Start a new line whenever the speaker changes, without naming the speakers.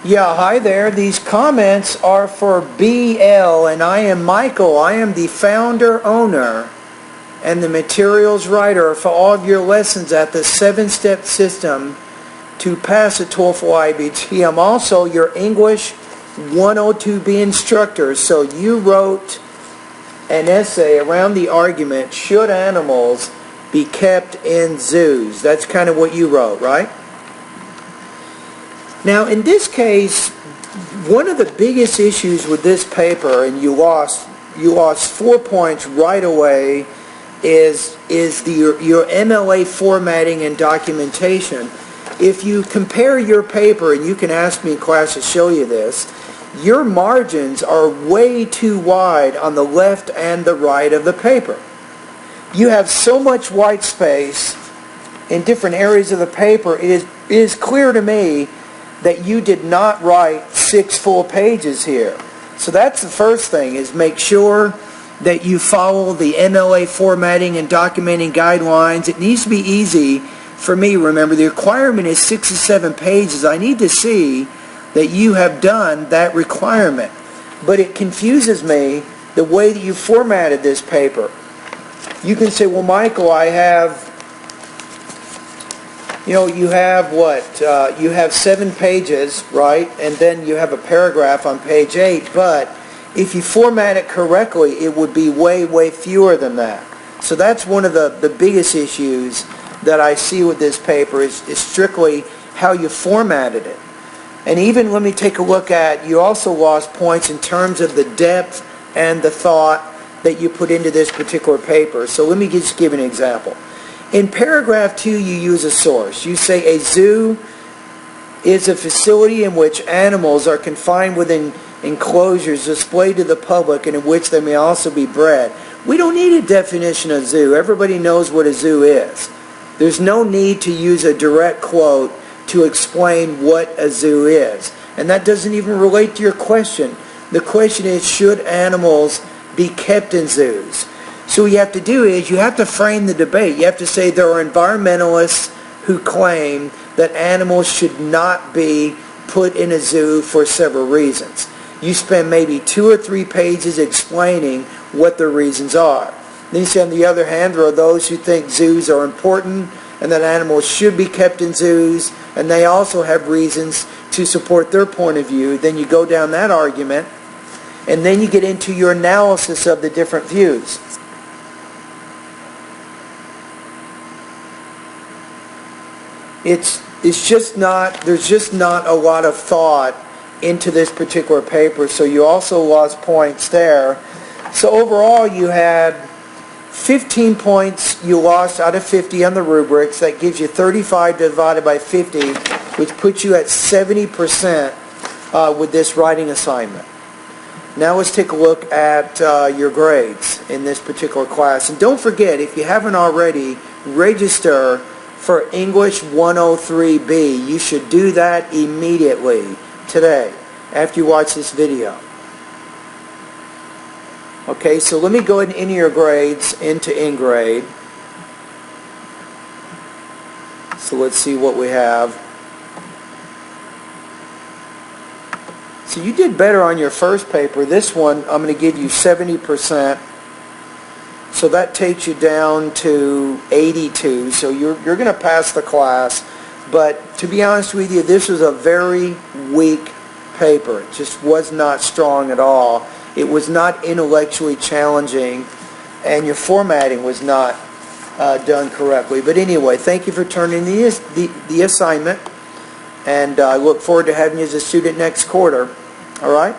Yeah, hi there. These comments are for BL, and I am Michael. I am the founder, owner, and the materials writer for all of your lessons at the 7-step system to pass a TOEFL IBT. I'm also your English 102B instructor. So you wrote an essay around the argument, should animals be kept in zoos? That's kind of what you wrote, right? Now, in this case, one of the biggest issues with this paper, and you lost 4 points right away, is your MLA formatting and documentation. If you compare your paper, and you can ask me in class to show you this, your margins are way too wide on the left and the right of the paper. You have so much white space in different areas of the paper. It is clear to me that you did not write 6 full pages here. So that's the first thing, is make sure that you follow the MLA formatting and documenting guidelines. It needs to be easy for me. Remember, the requirement is 6 to 7 pages. I need to see that you have done that requirement. But it confuses me the way that you formatted this paper. You can say, well, Michael, I have, you have what? You have 7 pages, right? And then you have a paragraph on page 8. But if you format it correctly, it would be way, way fewer than that. So that's one of the biggest issues that I see with this paper is strictly how you formatted it. And even let me take a look at, you also lost points in terms of the depth and the thought that you put into this particular paper. So let me just give an example. In paragraph 2, you use a source. You say a zoo is a facility in which animals are confined within enclosures displayed to the public and in which they may also be bred. We don't need a definition of zoo. Everybody knows what a zoo is. There's no need to use a direct quote to explain what a zoo is. And that doesn't even relate to your question. The question is, should animals be kept in zoos? So what you have to do is you have to frame the debate. You have to say there are environmentalists who claim that animals should not be put in a zoo for several reasons. You spend maybe 2 or 3 pages explaining what the reasons are. Then you say, on the other hand, there are those who think zoos are important and that animals should be kept in zoos, and they also have reasons to support their point of view. Then you go down that argument, and then you get into your analysis of the different views. There's just not a lot of thought into this particular paper, so you also lost points there. So overall, you had 15 points you lost out of 50 on the rubrics. That gives you 35 divided by 50, which puts you at 70% with this writing assignment. Now let's take a look at your grades in this particular class. And don't forget, if you haven't already, register for English 103B. You should do that immediately today after you watch this video. Okay, so let me go ahead and enter your grades into InGrade. So let's see what we have. So you did better on your first paper. This one, I'm going to give you 70%. So that takes you down to 82. So you're going to pass the class. But to be honest with you, this was a very weak paper. It just was not strong at all. It was not intellectually challenging, and your formatting was not done correctly. But anyway, thank you for turning the assignment, and I look forward to having you as a student next quarter. All right?